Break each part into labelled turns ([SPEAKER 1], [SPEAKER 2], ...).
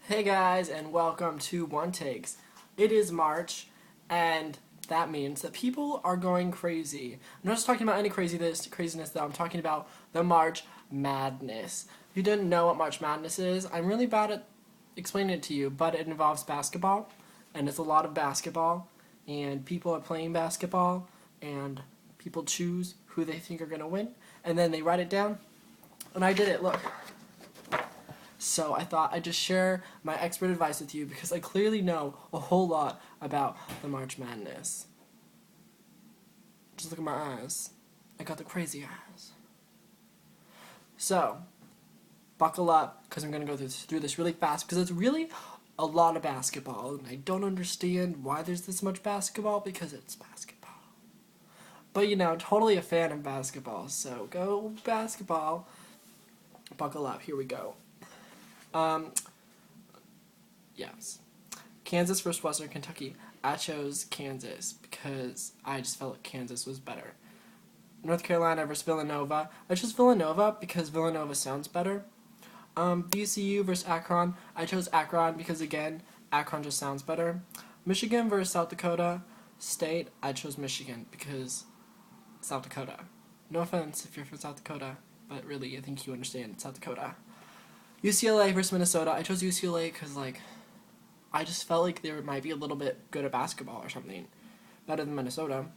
[SPEAKER 1] Hey guys, and welcome to One Takes. It is March, and that means that people are going crazy. I'm not just talking about any craziness though. I'm talking about the March Madness. If you didn't know what March Madness is, I'm really bad at explaining it to you, but it involves basketball, and it's a lot of basketball, and people are playing basketball, and people choose who they think are going to win, and then they write it down, and I did it. Look. So I thought I'd just share my expert advice with you because I clearly know a whole lot about the March Madness. Just look at my eyes. I got the crazy eyes. So, buckle up because I'm going to go through this really fast because it's really a lot of basketball and I don't understand why there's this much basketball because it's basketball. But totally a fan of basketball, so go basketball. Buckle up, here we go. Yes. Kansas versus Western Kentucky. I chose Kansas because I just felt like Kansas was better. North Carolina versus Villanova. I chose Villanova because Villanova sounds better. VCU versus Akron. I chose Akron because, again, Akron just sounds better. Michigan versus South Dakota State. I chose Michigan because South Dakota. No offense if you're from South Dakota, but really, I think you understand South Dakota. UCLA versus Minnesota. I chose UCLA because, I just felt like they might be a little bit good at basketball or something. Better than Minnesota.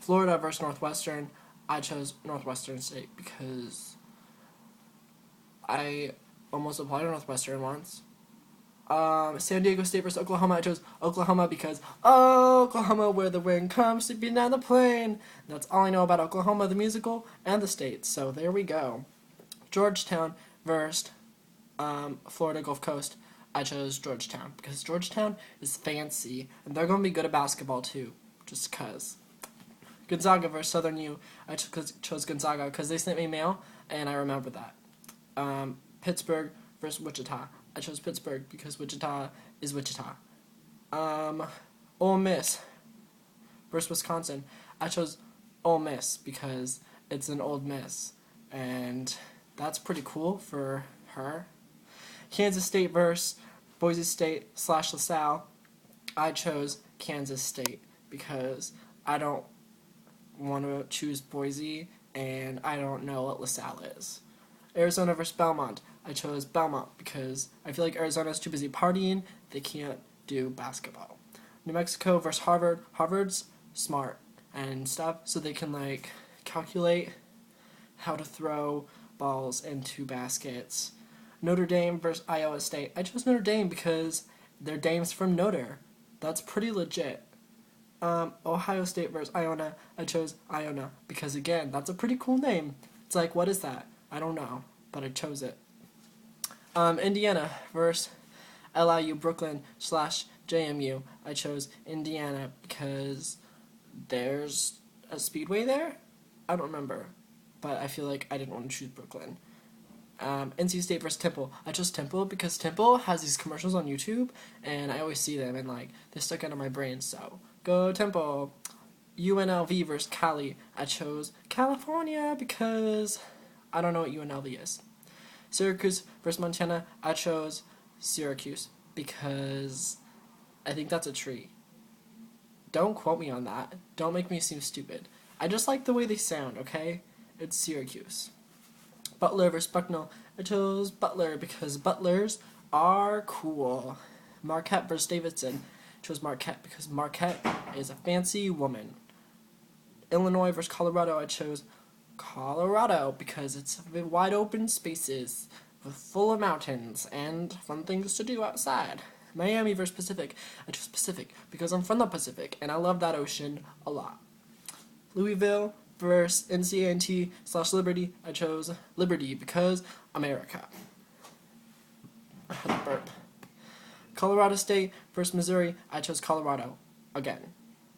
[SPEAKER 1] Florida versus Northwestern. I chose Northwestern State because I almost applied to Northwestern once. San Diego State versus Oklahoma. I chose Oklahoma because Oklahoma, where the wind comes sweeping down the plain. That's all I know about Oklahoma, the musical, and the state. So there we go. Georgetown versus Florida Gulf Coast. I chose Georgetown because Georgetown is fancy and they're going to be good at basketball too, just cause. Gonzaga versus Southern U. I chose Gonzaga because they sent me mail and I remember that. Pittsburgh versus Wichita. I chose Pittsburgh because Wichita is Wichita. Ole Miss versus Wisconsin. I chose Ole Miss because it's an old miss and that's pretty cool for her. Kansas State versus Boise State / LaSalle. I chose Kansas State because I don't want to choose Boise and I don't know what LaSalle is. Arizona versus Belmont. I chose Belmont because I feel like Arizona's too busy partying. They can't do basketball. New Mexico versus Harvard. Harvard's smart and stuff, so they can calculate how to throw balls into baskets. Notre Dame versus Iowa State. I chose Notre Dame because they're dames from Notre. That's pretty legit. Ohio State versus Iona. I chose Iona because, again, that's a pretty cool name. It's like, what is that? I don't know, but I chose it. Indiana versus LIU Brooklyn / JMU. I chose Indiana because there's a speedway there? I don't remember, but I feel like I didn't want to choose Brooklyn. NC State versus Temple. I chose Temple because Temple has these commercials on YouTube, and I always see them, and they stuck out of my brain, so go Temple. UNLV versus Cali. I chose California because I don't know what UNLV is. Syracuse versus Montana. I chose Syracuse because I think that's a tree. Don't quote me on that. Don't make me seem stupid. I just like the way they sound, okay? It's Syracuse. Butler versus Bucknell. I chose Butler because Butlers are cool. Marquette versus Davidson. I chose Marquette because Marquette is a fancy woman. Illinois versus Colorado. I chose Colorado because it's wide open spaces full of mountains and fun things to do outside. Miami versus Pacific. I chose Pacific because I'm from the Pacific and I love that ocean a lot. Louisville versus NCAA / Liberty. I chose Liberty because America. I had to burp. Colorado State versus Missouri. I chose Colorado again.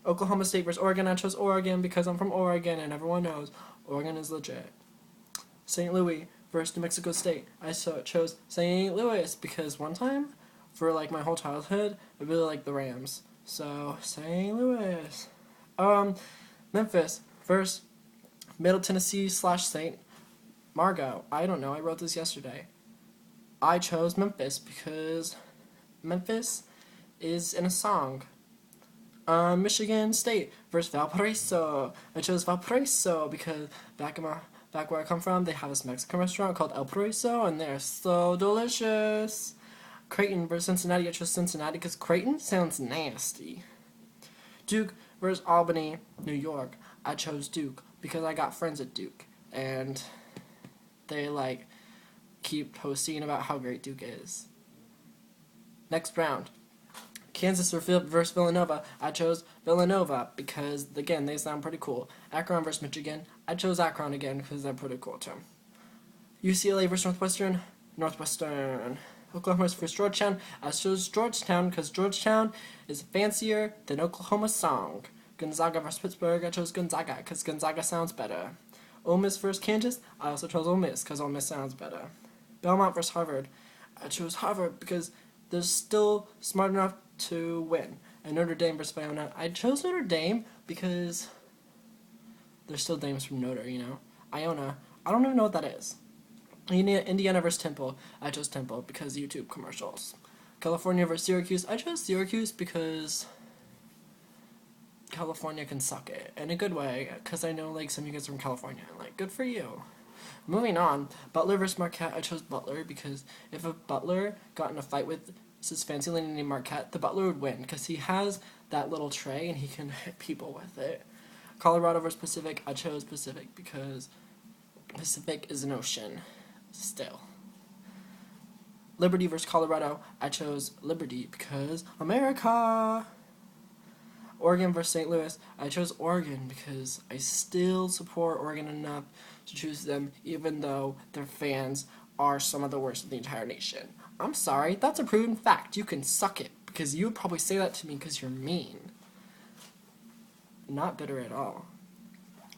[SPEAKER 1] Oklahoma State versus Oregon. I chose Oregon because I'm from Oregon and everyone knows Oregon is legit. St. Louis versus New Mexico State. I chose St. Louis because one time, for my whole childhood, I really liked the Rams. So, St. Louis. Memphis versus Middle Tennessee / St. Margot. I don't know. I wrote this yesterday. I chose Memphis because Memphis is in a song. Michigan State versus Valparaiso. I chose Valparaiso because back where I come from, they have this Mexican restaurant called El Paraiso, and they're so delicious. Creighton versus Cincinnati. I chose Cincinnati because Creighton sounds nasty. Duke versus Albany, New York. I chose Duke because I got friends at Duke, and they keep posting about how great Duke is. Next round. Kansas versus Villanova. I chose Villanova because, again, they sound pretty cool. Akron versus Michigan. I chose Akron again because they're pretty cool too. UCLA versus Northwestern. Northwestern. Oklahoma versus Georgetown. I chose Georgetown because Georgetown is fancier than Oklahoma song. Gonzaga versus Pittsburgh. I chose Gonzaga because Gonzaga sounds better. Ole Miss versus Kansas. I also chose Ole Miss because Ole Miss sounds better. Belmont versus Harvard. I chose Harvard because they're still smart enough to win. And Notre Dame versus Iona. I chose Notre Dame because there's still dames from Notre, you know. Iona, I don't even know what that is. Indiana versus Temple. I chose Temple because YouTube commercials. California versus Syracuse. I chose Syracuse because California can suck it in a good way. Because I know some of you guys are from California. Good for you. Moving on, Butler versus Marquette. I chose Butler because if a Butler got in a fight with this fancy lady named Marquette, the Butler would win because he has that little tray and he can hit people with it. Colorado versus Pacific. I chose Pacific because Pacific is an ocean still. Liberty versus Colorado. I chose Liberty because America. Oregon versus St. Louis. I chose Oregon because I still support Oregon enough to choose them even though their fans are some of the worst in the entire nation. I'm sorry, that's a proven fact. You can suck it because you would probably say that to me because you're mean. Not bitter at all.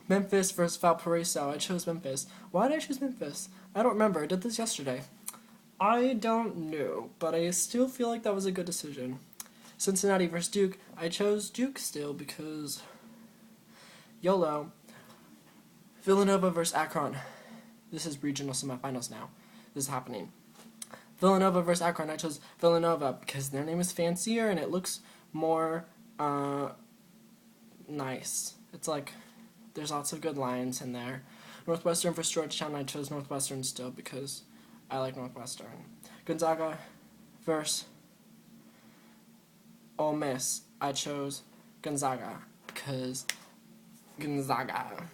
[SPEAKER 1] Memphis versus Valparaiso. I chose Memphis. Why did I choose Memphis? I don't remember. I did this yesterday. I don't know, but I still feel like that was a good decision. Cincinnati versus Duke. I chose Duke still because YOLO. Villanova versus Akron. This is regional semifinals now. This is happening. Villanova versus Akron. I chose Villanova because their name is fancier and it looks more nice. It's there's lots of good lines in there. Northwestern versus Georgetown. I chose Northwestern still because I like Northwestern. Gonzaga versus Ole Miss. I chose Gonzaga because Gonzaga.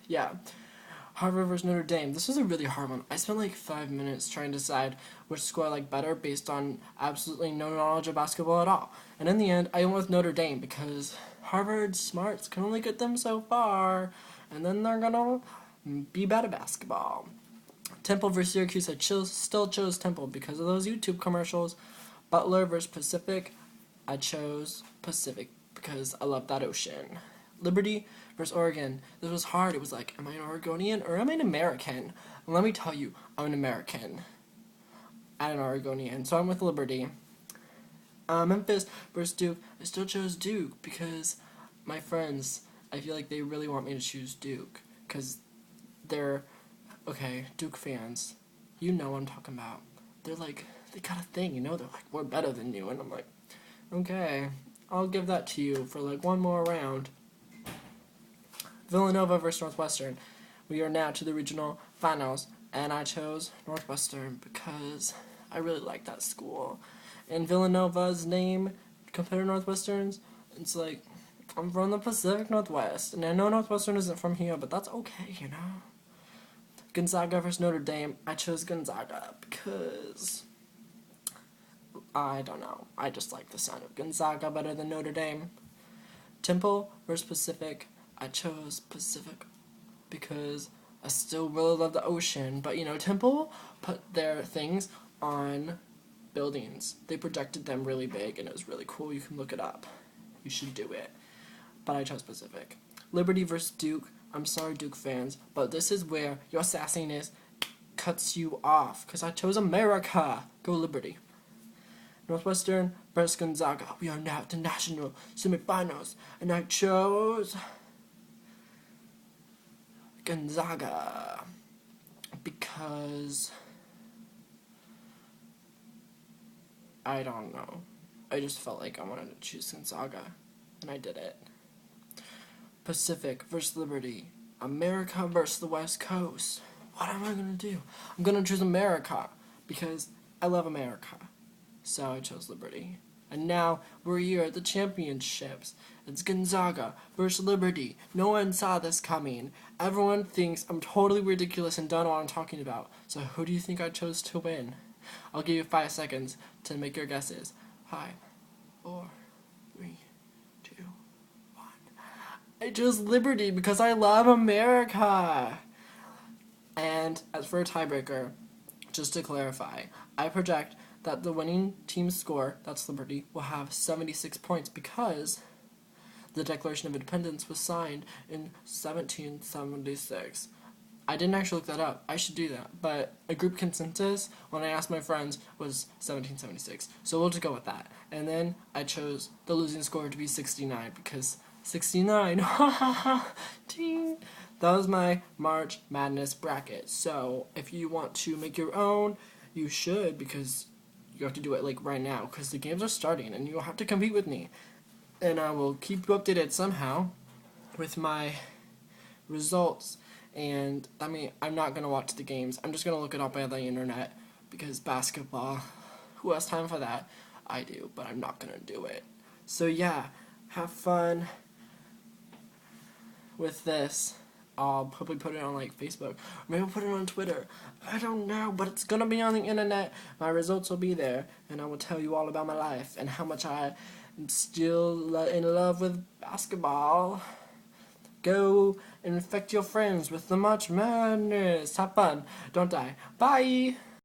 [SPEAKER 1] Yeah. Harvard versus Notre Dame. This was a really hard one. I spent 5 minutes trying to decide which school I like better based on absolutely no knowledge of basketball at all. And in the end, I went with Notre Dame because Harvard's smarts can only get them so far, and then they're gonna be bad at basketball. Temple versus Syracuse. I still chose Temple because of those YouTube commercials. Butler versus Pacific. I chose Pacific because I love that ocean. Liberty versus Oregon. This was hard. It was am I an Oregonian or am I an American? And let me tell you, I'm an American. I'm an Oregonian, so I'm with Liberty. Memphis versus Duke. I still chose Duke because my friends, I feel like they really want me to choose Duke because they're, Duke fans. You know what I'm talking about. They're they got a thing, they're we're better than you, and I'm okay, I'll give that to you for one more round. Villanova versus Northwestern. We are now to the regional finals, and I chose Northwestern because I really like that school. And Villanova's name, compared to Northwestern's, it's I'm from the Pacific Northwest, and I know Northwestern isn't from here, but that's okay, Gonzaga versus Notre Dame. I chose Gonzaga because I don't know. I just like the sound of Gonzaga better than Notre Dame. Temple versus Pacific. I chose Pacific because I still really love the ocean. But, Temple put their things on buildings. They projected them really big, and it was really cool. You can look it up. You should do it. But I chose Pacific. Liberty versus Duke. I'm sorry, Duke fans, but this is where your sassiness cuts you off because I chose America. Go Liberty. Northwestern versus Gonzaga. We are now at the national semifinals, and I chose Gonzaga because I don't know. I just felt like I wanted to choose Gonzaga, and I did it. Pacific versus Liberty. America versus the West Coast. What am I going to do? I'm going to choose America because I love America. So I chose Liberty. And now we're here at the championships. It's Gonzaga versus Liberty. No one saw this coming. Everyone thinks I'm totally ridiculous and don't know what I'm talking about. So who do you think I chose to win? I'll give you 5 seconds to make your guesses. 5, 4, 3, 2, 1. I chose Liberty because I love America. And as for a tiebreaker, just to clarify, I project that the winning team's score, that's Liberty, will have 76 points because the Declaration of Independence was signed in 1776. I didn't actually look that up. I should do that. But a group consensus, when I asked my friends, was 1776. So we'll just go with that. And then I chose the losing score to be 69 because 69, ha ha ha, ding. That was my March Madness bracket. So if you want to make your own, you should, because you have to do it like right now because the games are starting and you'll have to compete with me. And I will keep you updated somehow with my results. And I mean, I'm not going to watch the games. I'm just going to look it up on the internet because basketball, who has time for that? I do, but I'm not going to do it. So yeah, have fun with this. I'll probably put it on like Facebook. Maybe I'll put it on Twitter. I don't know, but it's gonna be on the internet. My results will be there, and I will tell you all about my life and how much I am still in love with basketball. Go and infect your friends with the March Madness. Have fun. Don't die. Bye.